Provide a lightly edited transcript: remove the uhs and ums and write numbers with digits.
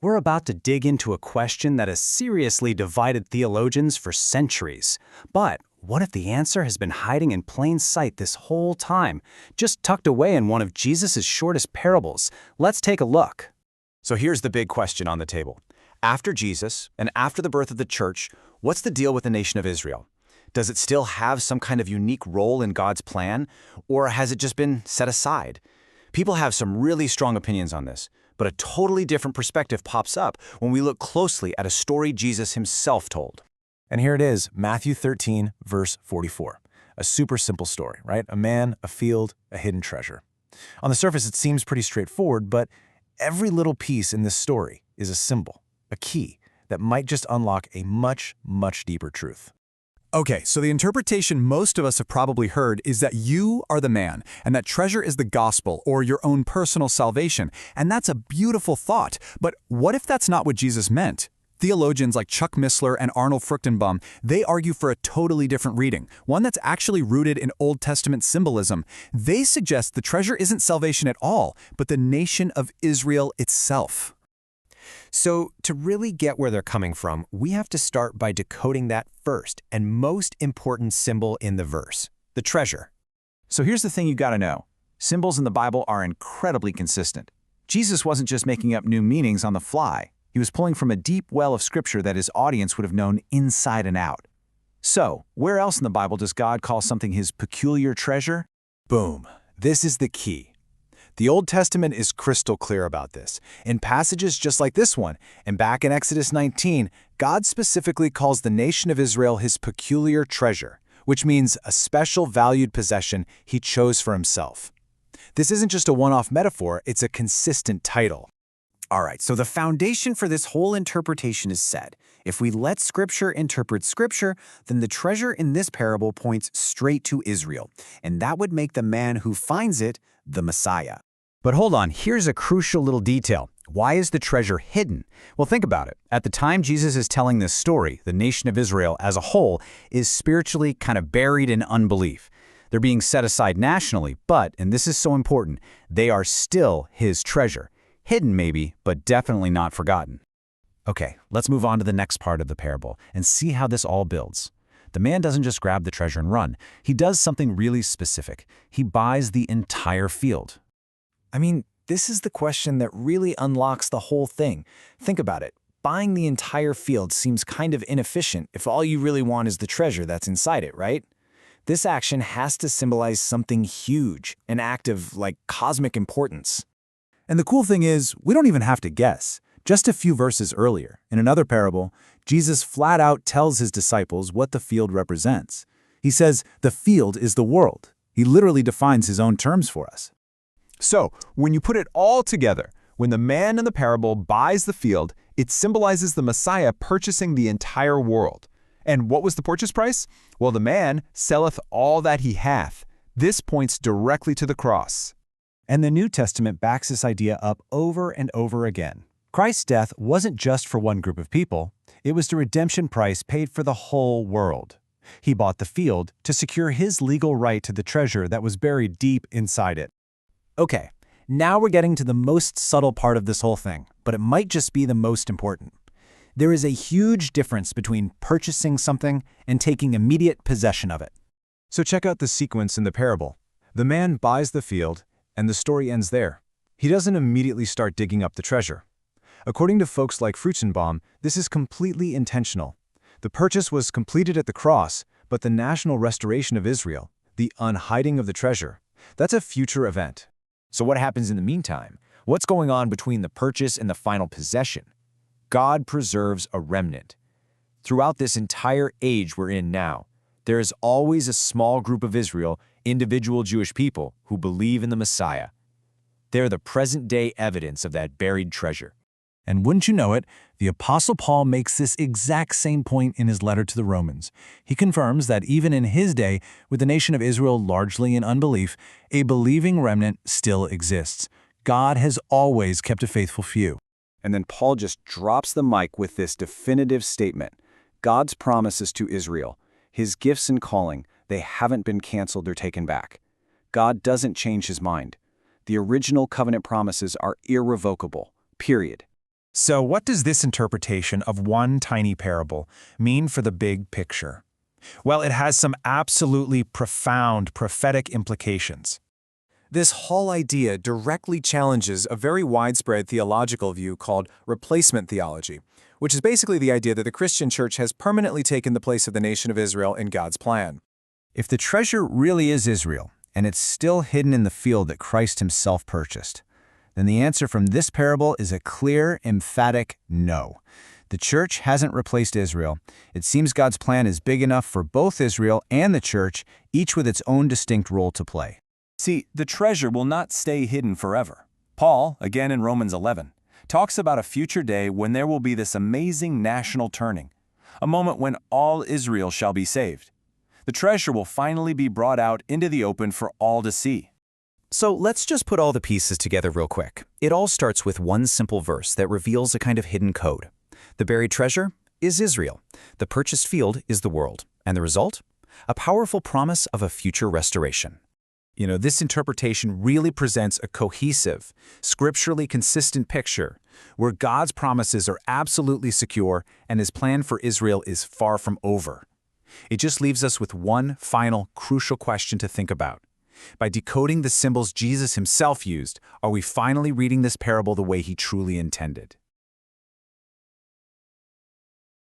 we're about to dig into a question that has seriously divided theologians for centuries. But what if the answer has been hiding in plain sight this whole time, just tucked away in one of Jesus' shortest parables? Let's take a look. So here's the big question on the table. After Jesus and after the birth of the church, what's the deal with the nation of Israel? Does it still have some kind of unique role in God's plan, or has it just been set aside? People have some really strong opinions on this, but a totally different perspective pops up when we look closely at a story Jesus himself told. And here it is, Matthew 13, verse 44. A super simple story, right? A man, a field, a hidden treasure. On the surface, it seems pretty straightforward, but every little piece in this story is a symbol, a key, that might just unlock a much, much deeper truth. Okay, so the interpretation most of us have probably heard is that you are the man, and that treasure is the gospel or your own personal salvation. And that's a beautiful thought. But what if that's not what Jesus meant? Theologians like Chuck Missler and Arnold Fruchtenbaum, they argue for a totally different reading, one that's actually rooted in Old Testament symbolism. They suggest the treasure isn't salvation at all, but the nation of Israel itself. So to really get where they're coming from, we have to start by decoding that first and most important symbol in the verse, the treasure. So here's the thing you gotta know. Symbols in the Bible are incredibly consistent. Jesus wasn't just making up new meanings on the fly. He was pulling from a deep well of scripture that his audience would have known inside and out. So, where else in the Bible does God call something his peculiar treasure? Boom. This is the key. The Old Testament is crystal clear about this. In passages just like this one, and back in Exodus 19, God specifically calls the nation of Israel his peculiar treasure, which means a special valued possession he chose for himself. This isn't just a one-off metaphor, it's a consistent title. All right, so the foundation for this whole interpretation is set. If we let Scripture interpret Scripture, then the treasure in this parable points straight to Israel, and that would make the man who finds it the Messiah. But hold on, here's a crucial little detail. Why is the treasure hidden? Well, think about it. At the time Jesus is telling this story, the nation of Israel as a whole is spiritually kind of buried in unbelief. They're being set aside nationally, but, and this is so important, they are still his treasure. Hidden maybe, but definitely not forgotten. Okay, let's move on to the next part of the parable and see how this all builds. The man doesn't just grab the treasure and run. He does something really specific. He buys the entire field. I mean, this is the question that really unlocks the whole thing. Think about it. Buying the entire field seems kind of inefficient if all you really want is the treasure that's inside it, right? This action has to symbolize something huge, an act of, cosmic importance. And the cool thing is, we don't even have to guess. Just a few verses earlier, in another parable, Jesus flat out tells his disciples what the field represents. He says, the field is the world. He literally defines his own terms for us. So, when you put it all together, when the man in the parable buys the field, it symbolizes the Messiah purchasing the entire world. And what was the purchase price? Well, the man selleth all that he hath. This points directly to the cross. And the New Testament backs this idea up over and over again. Christ's death wasn't just for one group of people. It was the redemption price paid for the whole world. He bought the field to secure his legal right to the treasure that was buried deep inside it. Okay, now we're getting to the most subtle part of this whole thing, but it might just be the most important. There is a huge difference between purchasing something and taking immediate possession of it. So check out the sequence in the parable. The man buys the field, and the story ends there. He doesn't immediately start digging up the treasure. According to folks like Fruchtenbaum, this is completely intentional. The purchase was completed at the cross, but the national restoration of Israel, the unhiding of the treasure, that's a future event. So what happens in the meantime? What's going on between the purchase and the final possession? God preserves a remnant. Throughout this entire age we're in now, there is always a small group of Israel, individual Jewish people, who believe in the Messiah. They're the present-day evidence of that buried treasure. And wouldn't you know it, the Apostle Paul makes this exact same point in his letter to the Romans. He confirms that even in his day, with the nation of Israel largely in unbelief, a believing remnant still exists. God has always kept a faithful few. And then Paul just drops the mic with this definitive statement. God's promises to Israel, his gifts and calling, they haven't been canceled or taken back. God doesn't change his mind. The original covenant promises are irrevocable, period. So what does this interpretation of one tiny parable mean for the big picture? Well, it has some absolutely profound prophetic implications. This whole idea directly challenges a very widespread theological view called replacement theology, which is basically the idea that the Christian church has permanently taken the place of the nation of Israel in God's plan. If the treasure really is Israel, and it's still hidden in the field that Christ himself purchased, then the answer from this parable is a clear, emphatic no. The church hasn't replaced Israel. It seems God's plan is big enough for both Israel and the church, each with its own distinct role to play. See, the treasure will not stay hidden forever. Paul, again in Romans 11, talks about a future day when there will be this amazing national turning, a moment when all Israel shall be saved. The treasure will finally be brought out into the open for all to see. So let's just put all the pieces together real quick. It all starts with one simple verse that reveals a kind of hidden code. The buried treasure is Israel. The purchased field is the world. And the result? A powerful promise of a future restoration. This interpretation really presents a cohesive, scripturally consistent picture where God's promises are absolutely secure and his plan for Israel is far from over. It just leaves us with one final, crucial question to think about. By decoding the symbols Jesus himself used, are we finally reading this parable the way he truly intended?